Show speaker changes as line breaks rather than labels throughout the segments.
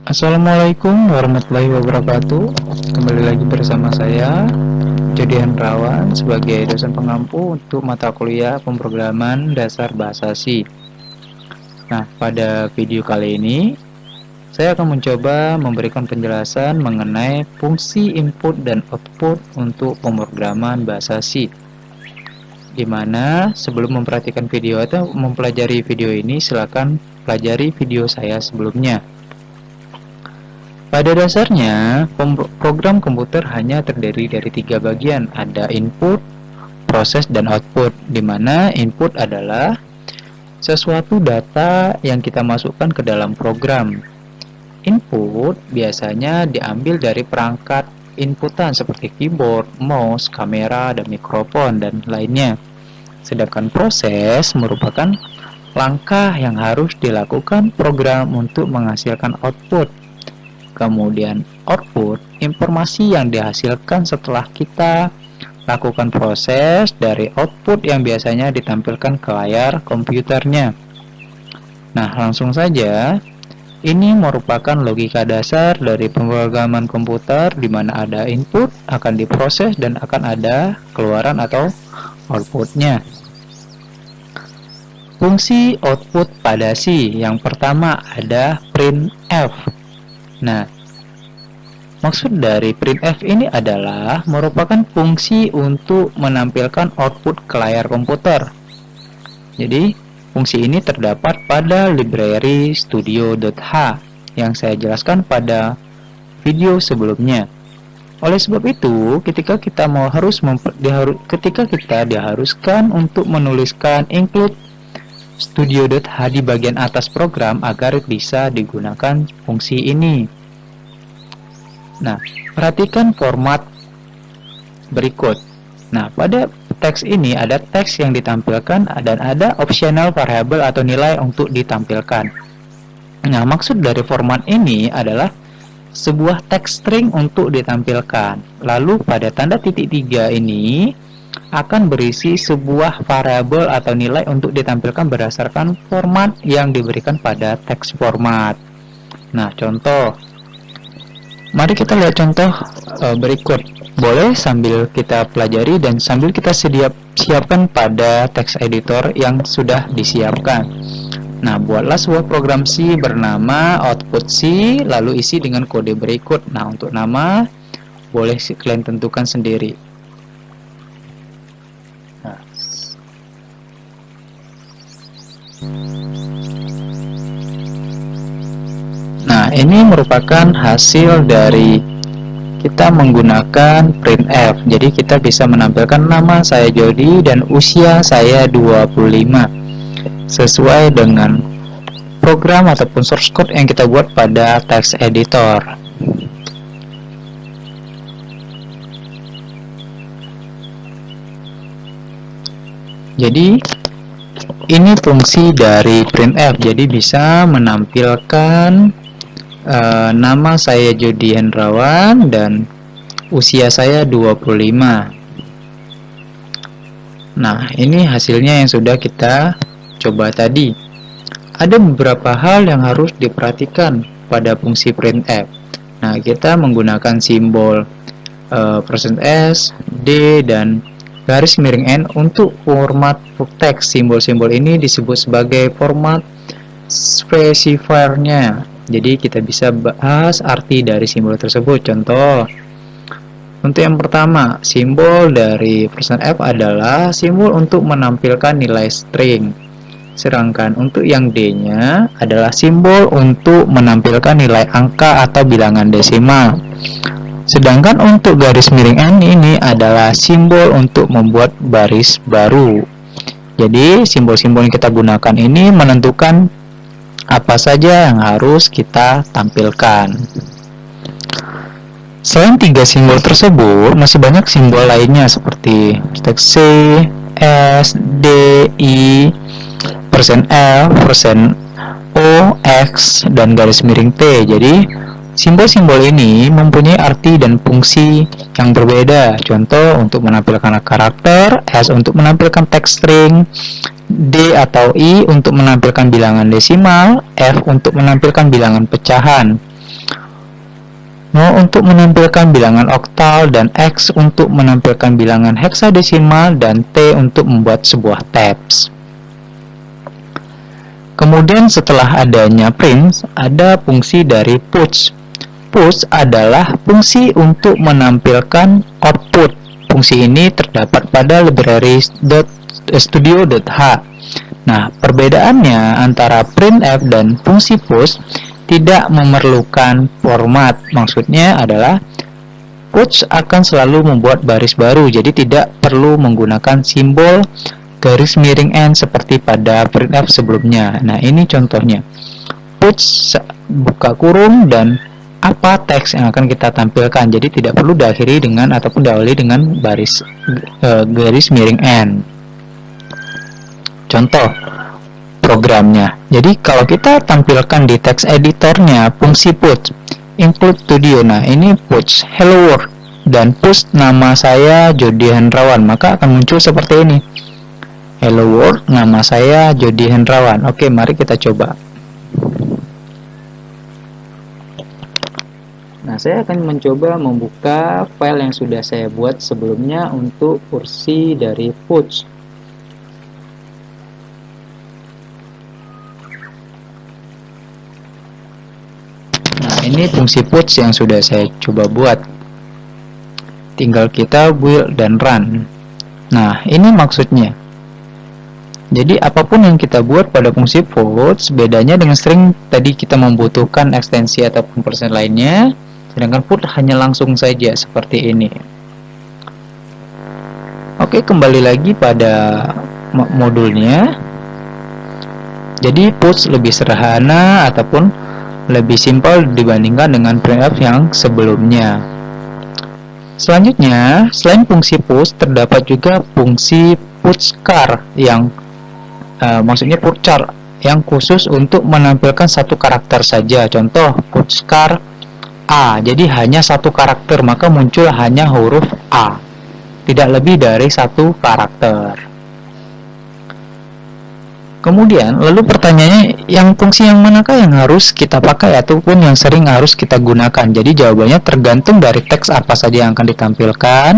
Assalamualaikum warahmatullahi wabarakatuh. Kembali lagi bersama saya Jody Hendrawan sebagai dosen pengampu untuk mata kuliah pemrograman dasar bahasa C. Nah, pada video kali ini saya akan mencoba memberikan penjelasan mengenai fungsi input dan output untuk pemrograman bahasa C. Dimana sebelum memperhatikan video atau mempelajari video ini, silakan pelajari video saya sebelumnya. Pada dasarnya, program komputer hanya terdiri dari 3 bagian, ada input, proses, dan output, di mana input adalah sesuatu data yang kita masukkan ke dalam program. Input biasanya diambil dari perangkat inputan seperti keyboard, mouse, kamera, dan mikrofon, dan lainnya. Sedangkan proses merupakan langkah yang harus dilakukan program untuk menghasilkan output. Kemudian output, informasi yang dihasilkan setelah kita lakukan proses dari output yang biasanya ditampilkan ke layar komputernya. Nah, langsung saja, ini merupakan logika dasar dari pemrograman komputer di mana ada input, akan diproses, dan akan ada keluaran atau outputnya. Fungsi output pada C, yang pertama ada printf. Nah, maksud dari printf ini adalah merupakan fungsi untuk menampilkan output ke layar komputer. Jadi, fungsi ini terdapat pada library studio.h yang saya jelaskan pada video sebelumnya. Oleh sebab itu, ketika kita diharuskan untuk menuliskan include studio.h di bagian atas program agar bisa digunakan fungsi ini. Nah, perhatikan format berikut. Nah, pada teks ini ada teks yang ditampilkan dan ada optional variable atau nilai untuk ditampilkan. Nah, maksud dari format ini adalah sebuah teks string untuk ditampilkan. Lalu pada tanda titik 3 ini akan berisi sebuah variabel atau nilai untuk ditampilkan berdasarkan format yang diberikan pada teks format. Nah, contoh. Mari kita lihat contoh berikut. Boleh sambil kita pelajari dan sambil kita siapkan pada teks editor yang sudah disiapkan. Nah, buatlah sebuah program C bernama output C, lalu isi dengan kode berikut. Nah, untuk nama boleh kalian tentukan sendiri. Nah, ini merupakan hasil dari kita menggunakan printf. Jadi kita bisa menampilkan nama saya Jody dan usia saya 25 sesuai dengan program ataupun source code yang kita buat pada text editor. Jadi ini fungsi dari printf. Jadi bisa menampilkan nama saya Jody Hendrawan dan usia saya 25. Nah, ini hasilnya yang sudah kita coba tadi. Ada beberapa hal yang harus diperhatikan pada fungsi printf. Nah, kita menggunakan simbol %s, d, dan garis miring n untuk format teks. Simbol-simbol ini disebut sebagai format specifier-nya. Jadi kita bisa bahas arti dari simbol tersebut. Contoh, untuk yang pertama, simbol dari %f adalah simbol untuk menampilkan nilai string. Sedangkan untuk yang D-nya adalah simbol untuk menampilkan nilai angka atau bilangan desimal. Sedangkan untuk garis miring n ini adalah simbol untuk membuat baris baru. Jadi simbol-simbol yang kita gunakan ini menentukan apa saja yang harus kita tampilkan. Selain 3 simbol tersebut, masih banyak simbol lainnya seperti teks C, S, D, I, %L, %O, X, dan garis miring T. Jadi simbol-simbol ini mempunyai arti dan fungsi yang berbeda. Contoh, untuk menampilkan karakter, S untuk menampilkan teks string, D atau I untuk menampilkan bilangan desimal, F untuk menampilkan bilangan pecahan. No untuk menampilkan bilangan oktal, dan X untuk menampilkan bilangan heksadesimal, dan T untuk membuat sebuah tabs. Kemudian setelah adanya print, ada fungsi dari push. Push adalah fungsi untuk menampilkan output. Fungsi ini terdapat pada library studio.h. Nah, perbedaannya antara printf dan fungsi push tidak memerlukan format. Maksudnya adalah push akan selalu membuat baris baru, jadi tidak perlu menggunakan simbol garis miring N seperti pada printf sebelumnya. Nah, ini contohnya. Push buka kurung dan apa teks yang akan kita tampilkan. Jadi tidak perlu diakhiri dengan ataupun diawali dengan garis miring N. Contoh programnya. Jadi kalau kita tampilkan di text editornya fungsi push include studio. Nah, ini push hello world dan push nama saya Jody Hendrawan, maka akan muncul seperti ini. Hello world, nama saya Jody Hendrawan. Oke, mari kita coba. Nah, saya akan mencoba membuka file yang sudah saya buat sebelumnya untuk fungsi dari push. Ini fungsi push yang sudah saya coba buat. Tinggal kita build dan run. Nah, ini maksudnya. Jadi apapun yang kita buat pada fungsi push, bedanya dengan string tadi kita membutuhkan ekstensi ataupun persen lainnya, sedangkan push hanya langsung saja seperti ini. Oke, kembali lagi pada modulnya. Jadi push lebih sederhana ataupun lebih simpel dibandingkan dengan printf yang sebelumnya. Selanjutnya, selain fungsi push, terdapat juga fungsi pushchar yang maksudnya pushchar yang khusus untuk menampilkan satu karakter saja. Contoh pushchar A, jadi hanya satu karakter, maka muncul hanya huruf A, tidak lebih dari satu karakter. Kemudian, lalu pertanyaannya, fungsi yang manakah yang harus kita pakai ataupun yang sering harus kita gunakan? Jadi jawabannya tergantung dari teks apa saja yang akan ditampilkan.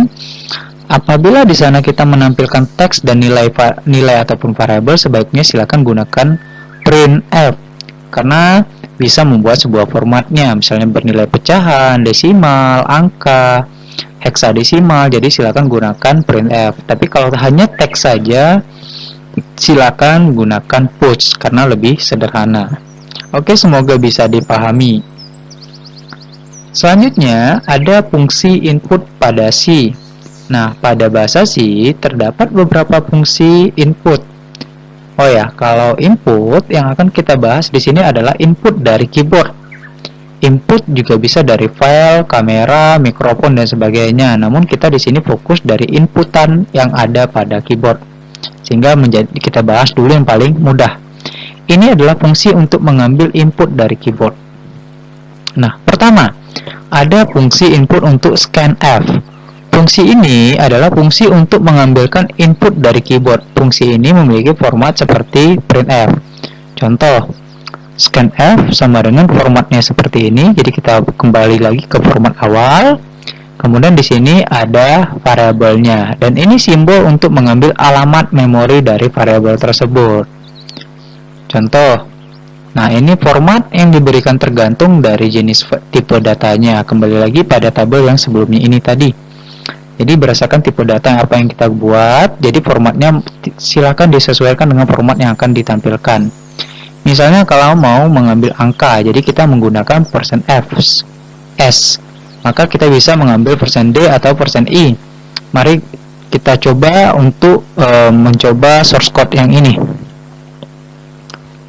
Apabila di sana kita menampilkan teks dan nilai ataupun variabel, sebaiknya silakan gunakan printf karena bisa membuat sebuah formatnya, misalnya bernilai pecahan, desimal, angka, heksadesimal. Jadi silakan gunakan printf. Tapi kalau hanya teks saja, silakan gunakan push karena lebih sederhana. Oke, semoga bisa dipahami. Selanjutnya ada fungsi input pada C. Nah, pada bahasa C terdapat beberapa fungsi input. Oh ya, kalau input yang akan kita bahas di sini adalah input dari keyboard. Input juga bisa dari file, kamera, mikrofon dan sebagainya. Namun kita di sini fokus dari inputan yang ada pada keyboard. Sehingga kita bahas dulu yang paling mudah. Ini adalah fungsi untuk mengambil input dari keyboard. Nah, pertama, ada fungsi input untuk scanf. Fungsi ini adalah fungsi untuk mengambilkan input dari keyboard. Fungsi ini memiliki format seperti printf. Contoh, scanf sama dengan formatnya seperti ini. Jadi kita kembali lagi ke format awal. Kemudian di sini ada variabelnya, dan ini simbol untuk mengambil alamat memori dari variabel tersebut. Contoh, nah ini format yang diberikan tergantung dari jenis tipe datanya. Kembali lagi pada tabel yang sebelumnya ini tadi. Jadi berdasarkan tipe data apa yang kita buat, jadi formatnya silakan disesuaikan dengan format yang akan ditampilkan. Misalnya kalau mau mengambil angka, jadi kita menggunakan %f s. Maka kita bisa mengambil %d atau %i. Mari kita coba untuk mencoba source code yang ini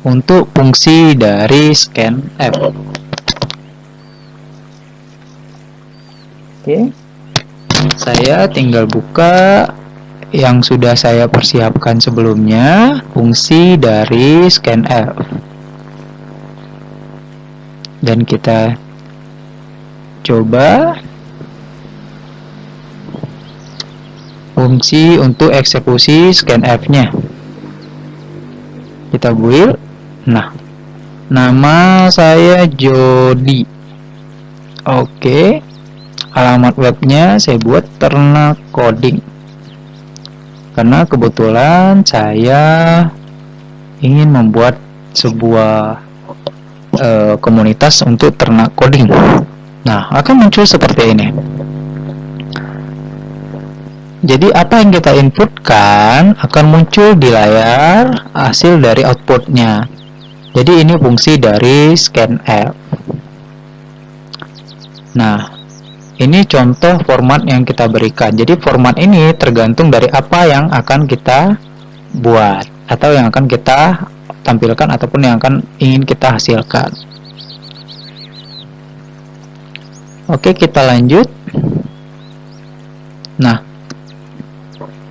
untuk fungsi dari scanf. Oke, saya tinggal buka yang sudah saya persiapkan sebelumnya, fungsi dari scanf, dan kita coba fungsi untuk eksekusi scanf-nya. Kita build. Nah, nama saya Jody. Oke, alamat webnya saya buat Ternak Coding karena kebetulan saya ingin membuat sebuah komunitas untuk ternak coding. Nah, akan muncul seperti ini. Jadi apa yang kita inputkan akan muncul di layar hasil dari outputnya. Jadi ini fungsi dari scanf. Nah, ini contoh format yang kita berikan. Jadi format ini tergantung dari apa yang akan kita buat atau yang akan kita tampilkan ataupun yang ingin kita hasilkan. Oke, kita lanjut. Nah,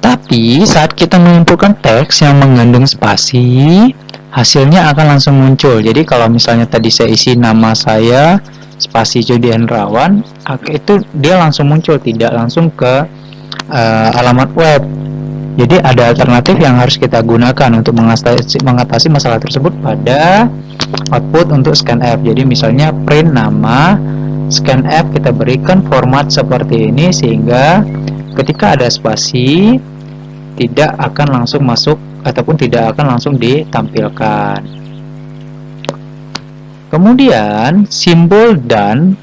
tapi saat kita menginputkan teks yang mengandung spasi, hasilnya akan langsung muncul. Jadi kalau misalnya tadi saya isi nama saya spasi Jody Hendrawan, itu dia langsung muncul, tidak langsung ke alamat web. Jadi ada alternatif yang harus kita gunakan untuk mengatasi masalah tersebut pada output untuk scanf. Jadi misalnya print nama, scanf kita berikan format seperti ini sehingga ketika ada spasi tidak akan langsung masuk ataupun tidak akan langsung ditampilkan. Kemudian simbol dan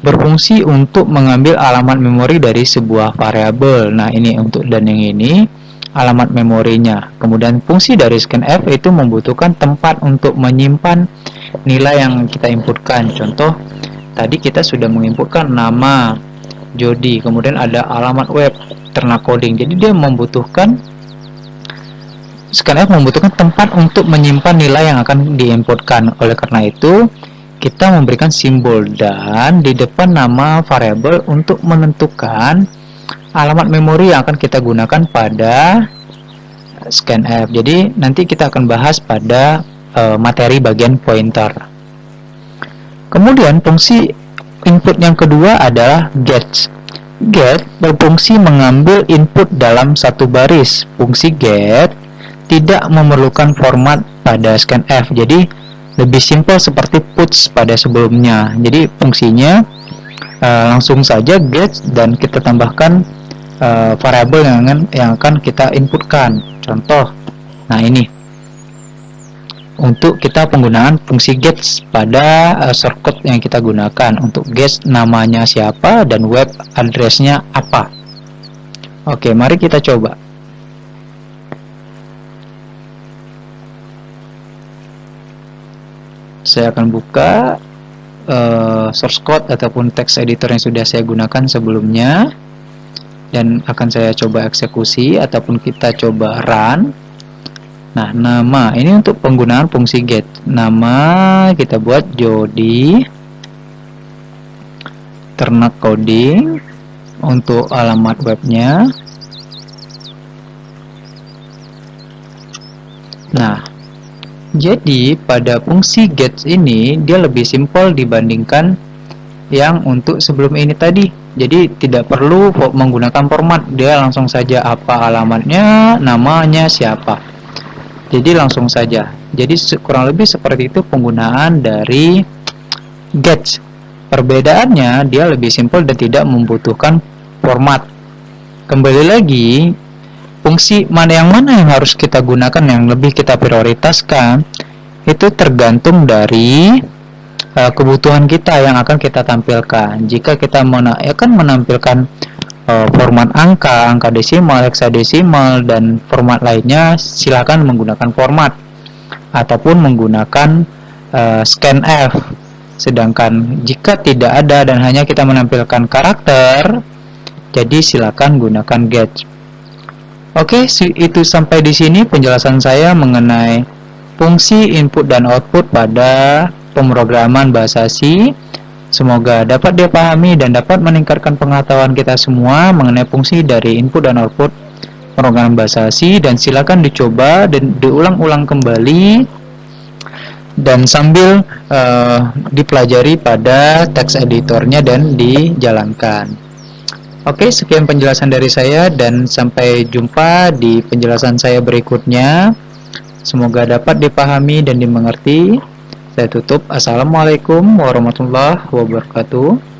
berfungsi untuk mengambil alamat memori dari sebuah variabel. Nah, ini untuk dan yang ini alamat memorinya. Kemudian fungsi dari scanf itu membutuhkan tempat untuk menyimpan nilai yang kita inputkan. Contoh, tadi kita sudah menginputkan nama Jody, kemudian ada alamat web Ternak Coding. Jadi dia membutuhkan scanf membutuhkan tempat untuk menyimpan nilai yang akan diinputkan. Oleh karena itu, kita memberikan simbol dan di depan nama variabel untuk menentukan alamat memori yang akan kita gunakan pada scanf. Jadi nanti kita akan bahas pada materi bagian pointer. Kemudian fungsi input yang kedua adalah get. Get berfungsi mengambil input dalam satu baris. Fungsi get tidak memerlukan format pada scanf. Jadi lebih simpel seperti puts pada sebelumnya. Jadi fungsinya langsung saja get dan kita tambahkan variabel yang akan kita inputkan. Contoh, nah ini untuk kita penggunaan fungsi get pada shortcut yang kita gunakan. Untuk get namanya siapa dan web addressnya apa. Oke, mari kita coba. Saya akan buka source code ataupun text editor yang sudah saya gunakan sebelumnya dan akan saya coba eksekusi ataupun kita coba run. Nah, nama ini untuk penggunaan fungsi get. Nama kita buat Jody Ternak Coding. Untuk alamat webnya, nah, jadi pada fungsi get ini dia lebih simpel dibandingkan yang untuk sebelum ini tadi. Jadi tidak perlu menggunakan format, dia langsung saja apa alamatnya, namanya siapa. Jadi langsung saja. Jadi kurang lebih seperti itu penggunaan dari get. Perbedaannya dia lebih simpel dan tidak membutuhkan format. Kembali lagi, fungsi mana yang harus kita gunakan, yang lebih kita prioritaskan, itu tergantung dari kebutuhan kita yang akan kita tampilkan. Jika kita akan menampilkan format angka desimal, heksadesimal, dan format lainnya, silakan menggunakan format ataupun menggunakan scanf. Sedangkan jika tidak ada dan hanya kita menampilkan karakter, jadi silakan gunakan get. Oke, itu sampai di sini penjelasan saya mengenai fungsi input dan output pada pemrograman bahasa C. Semoga dapat dipahami dan dapat meningkatkan pengetahuan kita semua mengenai fungsi dari input dan output pemrograman bahasa C, dan silakan dicoba dan diulang-ulang kembali dan sambil dipelajari pada text editornya dan dijalankan. Oke, sekian penjelasan dari saya dan sampai jumpa di penjelasan saya berikutnya. Semoga dapat dipahami dan dimengerti. Saya tutup. Assalamualaikum warahmatullahi wabarakatuh.